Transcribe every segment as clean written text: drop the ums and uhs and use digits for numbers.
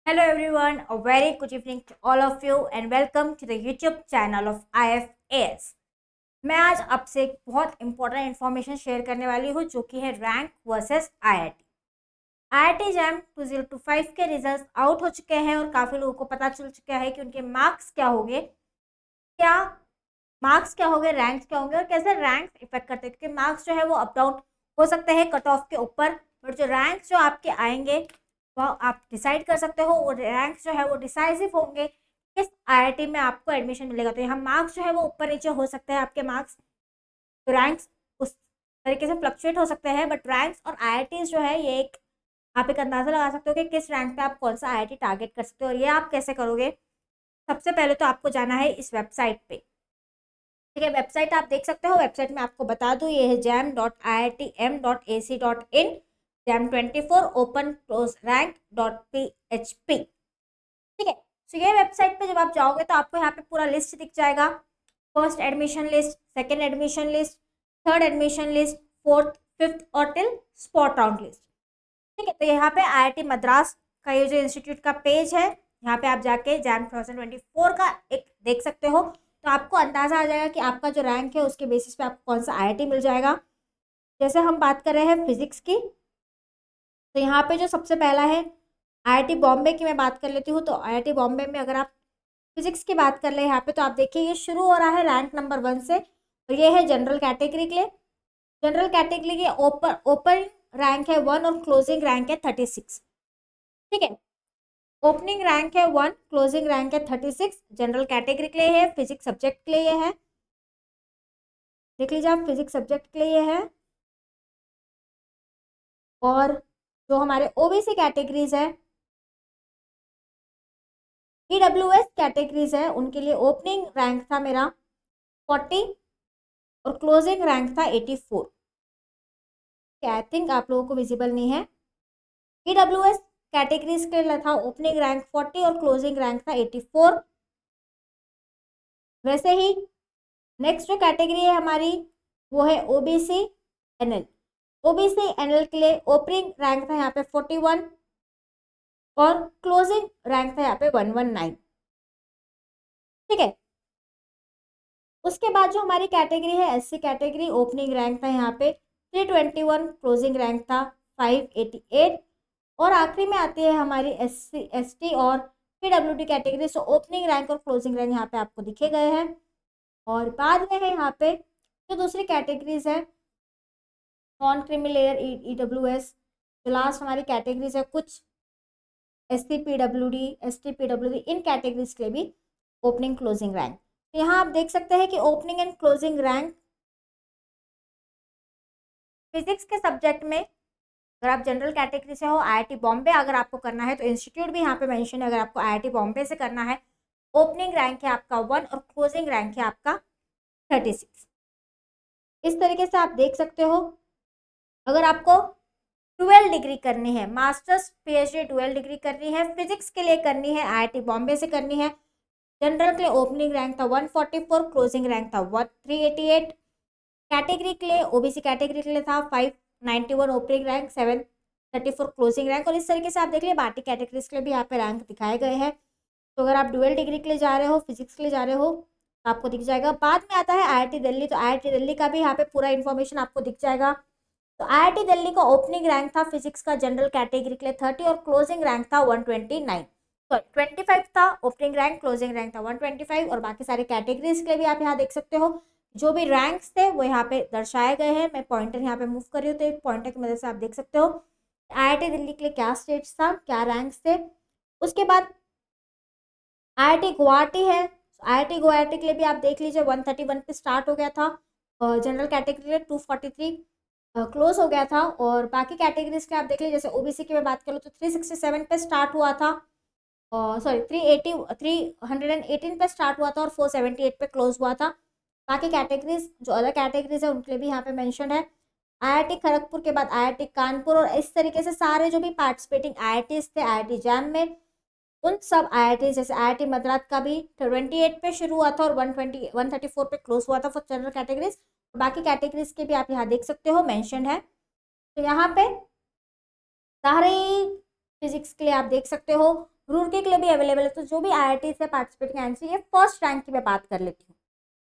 Hello everyone, a very good evening to all of you and welcome to the YouTube channel of IFAS। मैं आज आपसे एक बहुत important information share करने वाली हूँ जो कि है rank versus IIT. IIT jam 2025 के रिजल्ट्स आउट हो चुके हैं और काफ़ी लोगों को पता चल चुका है कि उनके मार्क्स क्या होंगे, रैंक्स क्या होंगे और कैसे रैंक्स इफेक्ट करते हैं, क्योंकि मार्क्स जो है वो अप डाउन हो सकते हैं कट ऑफ के ऊपर, बट जो रैंक्स जो आपके आएंगे वो आप डिसाइड कर सकते हो। वो रैंक्स जो है वो डिसाइसिव होंगे किस आईआईटी में आपको एडमिशन मिलेगा। तो यहाँ मार्क्स जो है वो ऊपर नीचे हो सकते हैं आपके मार्क्स, तो रैंक्स उस तरीके से फ्लक्चुएट हो सकते हैं, बट रैंक्स और आईआईटी जो है ये एक आप एक अंदाजा लगा सकते हो कि किस रैंक पे आप कौन सा आईआईटी टारगेट कर सकते हो। और ये आप कैसे करोगे, सबसे पहले तो आपको जाना है इस वेबसाइट पे। ठीक है, वेबसाइट आप देख सकते हो। वेबसाइट में आपको बता दूं ये है jam.iitm.ac.in, jam24 open close rank.php। ठीक है, तो ये वेबसाइट पे जब आप जाओगे तो आपको यहाँ पे पूरा लिस्ट दिख जाएगा। First admission list, second admission list, third admission list, fourth, fifth और टिल स्पॉट राउंड लिस्ट। ठीक है, तो यहाँ पे आईआईटी मद्रास का ये जो इंस्टीट्यूट का पेज है, यहाँ पे आप जाके जैम 2024 का एक देख सकते हो, तो आपको अंदाजा आ जाएगा कि आपका जो रैंक है उसके बेसिस पे आपको कौन सा आईआईटी मिल जाएगा। जैसे हम बात कर रहे हैं फिजिक्स की, तो यहाँ पे जो सबसे पहला है आईआईटी बॉम्बे की मैं बात कर लेती हूँ। तो आईआईटी बॉम्बे में अगर आप फिजिक्स की बात कर ले यहाँ पे, तो आप देखिए ये शुरू हो रहा है रैंक नंबर 1 से, और ये है जनरल कैटेगरी के लिए। जनरल कैटेगरी के ओपन ओपन रैंक है 1 और क्लोजिंग रैंक है 36। ठीक है, ओपनिंग रैंक है 1, क्लोजिंग रैंक है 36। जनरल कैटेगरी के लिए है, फिजिक्स सब्जेक्ट के लिए ये है, देख लीजिए आप, फिजिक्स सब्जेक्ट के लिए ये है। और जो हमारे ओबीसी कैटेगरीज है, ईडब्ल्यूएस कैटेगरीज है, उनके लिए ओपनिंग रैंक था मेरा 40 और क्लोजिंग रैंक था 84। आई थिंक आप लोगों को विजिबल नहीं है। ईडब्ल्यूएस कैटेगरीज के लिए था ओपनिंग रैंक 40 और क्लोजिंग रैंक था 84। वैसे ही नेक्स्ट जो कैटेगरी है हमारी वो है ओबीसी एनएल। ओबीसी एनएल के लिए ओपनिंग रैंक था यहाँ पे 41 और क्लोजिंग रैंक था यहाँ पे 119। ठीक है, उसके बाद जो हमारी कैटेगरी है एससी कैटेगरी, ओपनिंग रैंक था यहाँ पे 321, क्लोजिंग रैंक था 588। और आखिरी में आती है हमारी एससी एसटी और PWD category. So opening rank और क्लोजिंग रैंक यहाँ पे आपको दिखे गए हैं। और बाद में है यहाँ पे जो दूसरी कैटेगरीज है नॉन क्रिमी लेयर ईडब्ल्यूएस, जो लास्ट हमारी कैटेगरीज है कुछ एससी पीडब्ल्यूडी, एसटी पीडब्ल्यूडी, इन कैटेगरीज के लिए भी ओपनिंग क्लोजिंग रैंक। तो यहाँ आप देख सकते हैं कि opening and closing rank physics के सब्जेक्ट में अगर आप जनरल कैटेगरी से हो, आईआईटी बॉम्बे अगर आपको करना है तो इंस्टीट्यूट भी यहाँ पे मेंशन है। अगर आपको आईआईटी बॉम्बे से करना है, ओपनिंग रैंक है आपका 1 और क्लोजिंग रैंक है आपका 36। इस तरीके से आप देख सकते हो। अगर आपको डुअल डिग्री करनी है, मास्टर्स पीएचडी डुअल डिग्री करनी है, फिजिक्स के लिए करनी है, आईआईटी बॉम्बे से करनी है, जनरल के लिए ओपनिंग रैंक था 144, क्लोजिंग रैंक था 388। कैटेगरी के लिए ओबीसी कैटेगरी के लिए था 591 ओपनिंग रैंक, 734 क्लोजिंग रैंक। और इस तरीके से आप देख लिए बाकी कैटेगरीज के लिए भी यहाँ पे रैंक दिखाए गए हैं। तो अगर आप डुअल डिग्री के लिए जा रहे हो, फिजिक्स के लिए जा रहे हो, तो आपको दिख जाएगा। बाद में आता है आईआईटी दिल्ली, तो आईआईटी दिल्ली का भी यहाँ पे पूरा इन्फॉर्मेशन आपको दिख जाएगा। तो आईआईटी दिल्ली का ओपनिंग रैंक था फिजिक्स का जनरल कैटेगरी के लिए 30 और क्लोजिंग रैंक था 129, सॉरी 25 था। ओपनिंग रैंक, क्लोजिंग रैंक था 125। और बाकी सारे कैटेगरीज के लिए भी आप यहाँ देख सकते हो जो भी रैंक्स थे वो यहाँ पे दर्शाए गए हैं। मैं पॉइंटर यहाँ पे मूव कर रही हूँ, तो पॉइंटर की मदद से आप देख सकते हो आईआईटी दिल्ली के लिए क्या स्टेट्स था, क्या रैंक्स थे। उसके बाद आईआईटी गुवाहाटी है। आईआईटी गुवाहाटी के लिए भी आप देख लीजिए 131 पे स्टार्ट हो गया था, जनरल कैटेगरी के लिए 243 क्लोज हो गया था। और बाकी कैटेगरीज के आप देख लीजिए, जैसे ओबीसी की मैं बात करूँ तो 367 पे स्टार्ट हुआ था, सॉरी 318 पे स्टार्ट हुआ था और 478 पे क्लोज हुआ था। बाकी कैटेगरीज जो अदर कैटेगरीज है उनके लिए भी यहाँ पे मेंशन है। आईआईटी खड़गपुर के बाद आईआईटी कानपुर, और इस तरीके से सारे जो भी पार्टिसिपेटिंग आईआईटीज थे आईआईटी जैम में, उन सब आईआईटी जैसे आईआईटी मद्रास का भी 28 पे शुरू हुआ था और 134 पे क्लोज हुआ था फॉर जनरल कैटेगरीज। बाकी कैटेगरीज के भी आप यहाँ देख सकते हो मेंशन है। तो यहाँ पे सारे फिजिक्स के लिए आप देख सकते हो रुड़की के लिए भी अवेलेबल है। तो जो भी IIT से पार्टिसिपेटिंग एजेंसी, ये फर्स्ट रैंक की मैं बात कर लेती हूँ।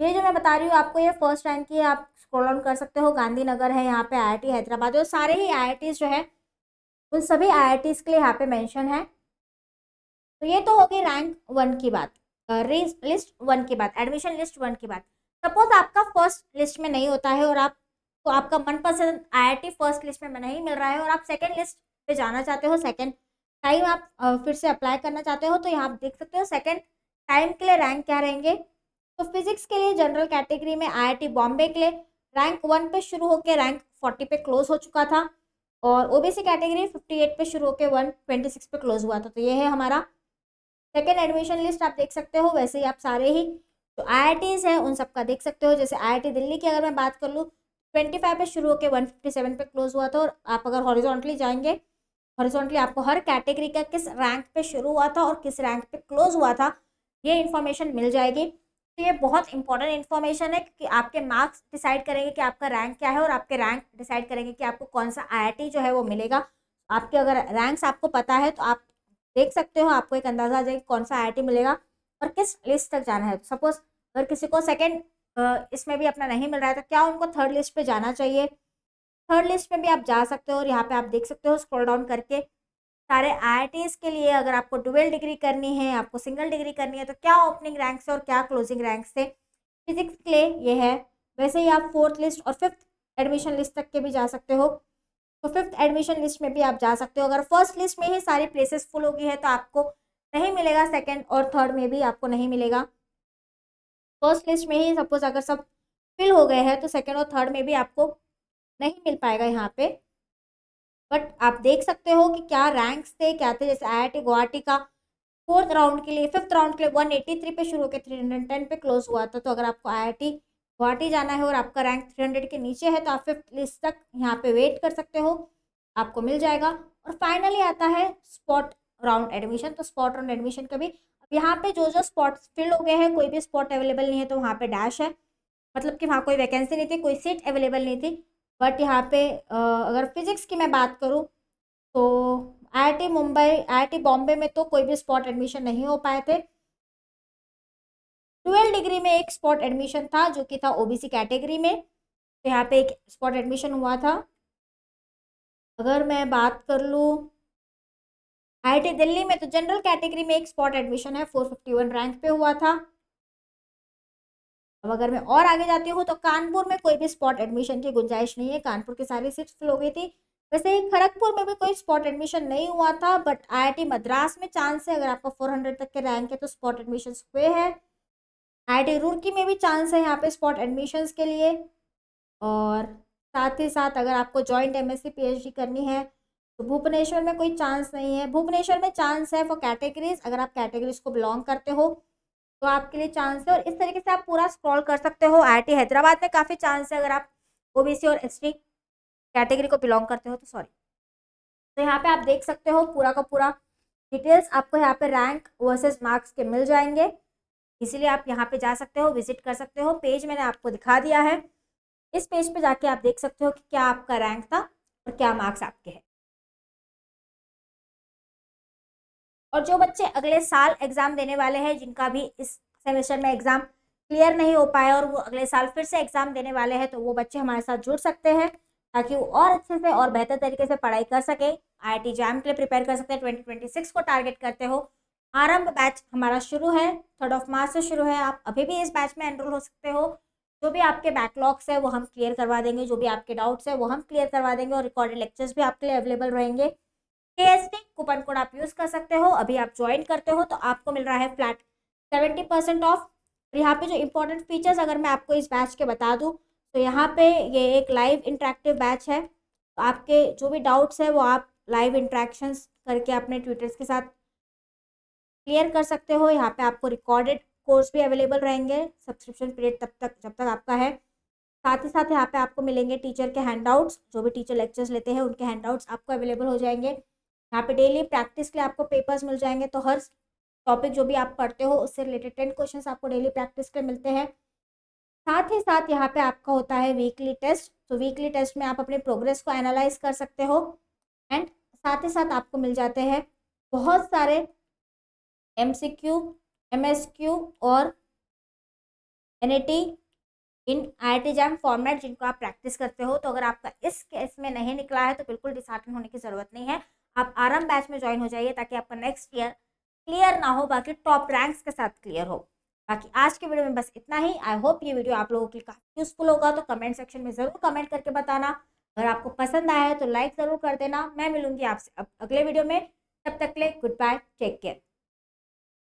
ये जो मैं बता रही हूँ आपको, ये फर्स्ट रैंक की है। आप स्क्रॉल डाउन कर सकते हो, गांधीनगर है यहाँ पे, IIT हैदराबाद, और सारे ही IITs जो है उन सभी IITs के लिए यहाँ पे मेंशन है। तो ये तो होगी रैंक 1 की बात, लिस्ट 1 की बात, एडमिशन लिस्ट 1 की बात। सपोज आपका फर्स्ट लिस्ट में नहीं होता है और आप तो आपका मनपसंद IIT फर्स्ट लिस्ट में नहीं मिल रहा है और आप सेकंड लिस्ट पे जाना चाहते हो, सेकंड टाइम आप फिर से अप्लाई करना चाहते हो, तो यहाँ आप देख सकते हो सेकंड टाइम के लिए रैंक क्या रहेंगे। तो फिजिक्स के लिए जनरल कैटेगरी में IIT बॉम्बे के लिए रैंक 1 पे शुरू होकर रैंक 40 पे क्लोज हो चुका था, और OBC कैटेगरी 58 पे शुरू होकर 126 पे क्लोज हुआ था। तो ये है हमारा सेकेंड एडमिशन लिस्ट, आप देख सकते हो। वैसे ही आप सारे ही जो IITs है उन सबका देख सकते हो। जैसे IIT दिल्ली की अगर मैं बात कर लूँ, 25 पे शुरू होकर 157 पे क्लोज हुआ था, और आप अगर हॉरिजॉन्टली जाएंगे, हॉरिजॉन्टली आपको हर कैटेगरी का किस रैंक पे शुरू हुआ था और किस रैंक पे क्लोज हुआ था, ये इन्फॉर्मेशन मिल जाएगी। तो ये बहुत इंपॉर्टेंट इन्फॉर्मेशन है, क्योंकि आपके मार्क्स डिसाइड करेंगे कि आपका रैंक क्या है, और आपके रैंक डिसाइड करेंगे कि आपको कौन सा IIT जो है वो मिलेगा। आपके अगर रैंक्स आपको पता है तो आप देख सकते हो, आपको एक अंदाजा आ जाएगा कौन सा IIT मिलेगा और किस लिस्ट तक जाना है। सपोज अगर किसी को सेकेंड इसमें भी अपना नहीं मिल रहा है, तो क्या उनको थर्ड लिस्ट पे जाना चाहिए? थर्ड लिस्ट में भी आप जा सकते हो, और यहाँ पे आप देख सकते हो स्क्रॉल डाउन करके सारे IITs के लिए, अगर आपको डुअल डिग्री करनी है, आपको सिंगल डिग्री करनी है, तो क्या ओपनिंग रैंक से और क्या क्लोजिंग रैंक से। फिजिक्स के लिए ये है। वैसे ही आप फोर्थ लिस्ट और फिफ्थ एडमिशन लिस्ट तक के भी जा सकते हो। तो फिफ्थ एडमिशन लिस्ट में भी आप जा सकते हो। अगर फर्स्ट लिस्ट में ही सारी प्लेसेस फुल होगी है तो आपको नहीं मिलेगा, सेकंड और थर्ड में भी आपको नहीं मिलेगा। फर्स्ट लिस्ट में ही सपोज अगर सब फिल हो गए हैं तो सेकंड और थर्ड में भी आपको नहीं मिल पाएगा यहाँ पे। बट आप देख सकते हो कि क्या रैंक्स थे, क्या थे। जैसे IIT गुवाहाटी का फोर्थ राउंड के लिए, फिफ्थ राउंड के लिए 183 पे शुरू होकर 310 पे क्लोज हुआ था। तो अगर आपको IIT गुवाहाटी जाना है और आपका रैंक 300 के नीचे है, तो आप फिफ्थ लिस्ट तक यहाँ पे वेट कर सकते हो, आपको मिल जाएगा। और फाइनली आता है स्पॉट राउंड एडमिशन। तो स्पॉट राउंड एडमिशन का भी अब यहाँ पे जो जो स्पॉट्स फिल हो गए हैं, कोई भी स्पॉट अवेलेबल नहीं है तो वहाँ पे डैश है, मतलब कि वहाँ कोई वैकेंसी नहीं थी, कोई सीट अवेलेबल नहीं थी। बट यहाँ पे अगर फिजिक्स की मैं बात करूँ तो IIT मुंबई, IIT बॉम्बे में तो कोई भी स्पॉट एडमिशन नहीं हो पाए थे। डुअल डिग्री में एक स्पॉट एडमिशन था जो कि था OBC कैटेगरी में, तो यहाँ पे एक स्पॉट एडमिशन हुआ था। अगर मैं बात कर लूँ IIT दिल्ली में, तो जनरल कैटेगरी में एक स्पॉट एडमिशन है, 451 रैंक पे हुआ था। अब अगर मैं और आगे जाती हूँ तो कानपुर में कोई भी स्पॉट एडमिशन की गुंजाइश नहीं है, कानपुर की सारी सीट्स फिल हो गई थी। वैसे ही खड़गपुर में भी कोई स्पॉट एडमिशन नहीं हुआ था, बट IIT मद्रास में चांस है, अगर आपका 400 तक के रैंक है तो स्पॉट एडमिशन हुए हैं। IIT रुड़की में भी चांस है यहाँ पे स्पॉट एडमिशन्स के लिए। और साथ ही साथ अगर आपको जॉइंट MSc PhD करनी है तो भुवनेश्वर में कोई चांस नहीं है। भुवनेश्वर में चांस है फॉर कैटेगरीज, अगर आप कैटेगरीज को बिलोंग करते हो तो आपके लिए चांस है। और इस तरीके से आप पूरा स्क्रॉल कर सकते हो। IIT हैदराबाद में काफ़ी चांस है अगर आप OBC और ST कैटेगरी को बिलोंग करते हो तो सॉरी। तो यहाँ पे आप देख सकते हो पूरा का पूरा डिटेल्स आपको यहाँ पे रैंक वर्सेस मार्क्स के मिल जाएंगे, इसीलिए आप यहाँ पे जा सकते हो, विजिट कर सकते हो। पेज मैंने आपको दिखा दिया है, इस पेज पे जाके आप देख सकते हो कि क्या आपका रैंक था और क्या मार्क्स आपके हैं। और जो बच्चे अगले साल एग्ज़ाम देने वाले हैं, जिनका भी इस सेमेस्टर में एग्ज़ाम क्लियर नहीं हो पाया और वो अगले साल फिर से एग्ज़ाम देने वाले हैं, तो वो बच्चे हमारे साथ जुड़ सकते हैं ताकि वो और अच्छे से और बेहतर तरीके से पढ़ाई कर सके, IIT JAM के लिए प्रिपेयर कर सकते हैं। 2026 को टारगेट करते हो। आरंभ बैच हमारा शुरू है, 3 मार्च से शुरू है। आप अभी भी इस बैच में एनरोल हो सकते हो। जो भी आपके बैकलॉग्स है वो हम क्लियर करवा देंगे, जो भी आपके डाउट्स है वो हम क्लियर करवा देंगे, और रिकॉर्डेड लेक्चर्स भी आपके लिए अवेलेबल रहेंगे। KST कूपन कोड आप यूज़ कर सकते हो। अभी आप ज्वाइन करते हो तो आपको मिल रहा है फ्लैट 70% ऑफ। और यहाँ पे जो इंपॉर्टेंट फीचर्स अगर मैं आपको इस बैच के बता दूँ, तो यहाँ पे ये एक लाइव इंटरेक्टिव बैच है। तो आपके जो भी डाउट्स है वो आप लाइव इंट्रैक्शंस करके अपने ट्यूटर्स के साथ क्लियर कर सकते हो। यहाँ पे आपको रिकॉर्डेड कोर्स भी अवेलेबल रहेंगे, सब्सक्रिप्शन पीरियड तब तक जब तक आपका है। साथ ही साथ यहाँ पे आपको मिलेंगे टीचर के हैंडआउट्स, जो भी टीचर लेक्चर्स लेते हैं उनके हैंडआउट्स आपको अवेलेबल हो जाएंगे। यहाँ पे डेली प्रैक्टिस के लिए आपको पेपर्स मिल जाएंगे, तो हर टॉपिक जो भी आप पढ़ते हो उससे रिलेटेड 10 क्वेश्चंस आपको डेली प्रैक्टिस के मिलते हैं। साथ ही साथ यहाँ पे आपका होता है वीकली टेस्ट। तो वीकली टेस्ट में आप अपने प्रोग्रेस को एनालाइज कर सकते हो, एंड साथ ही साथ आपको मिल जाते हैं बहुत सारे MCQ, MSQ और NAT इन IIT JAM फॉर्मेट जिनको आप प्रैक्टिस करते हो। तो अगर आपका इस केस में नहीं निकला है तो बिल्कुल डिसहार्टन होने की ज़रूरत नहीं है, आप आराम बैच में ज्वाइन हो जाइए ताकि आपका नेक्स्ट ईयर क्लियर ना हो, बाकी टॉप रैंक्स के साथ क्लियर हो। बाकी आज के वीडियो में बस इतना ही। आई होप ये वीडियो आप लोगों के लिए काफ़ी यूजफुल होगा, तो कमेंट सेक्शन में ज़रूर कमेंट करके बताना। अगर आपको पसंद आया है तो लाइक ज़रूर कर देना। मैं मिलूंगी आपसे अब अगले वीडियो में, तब तक के लिए गुड बाय, टेक केयर।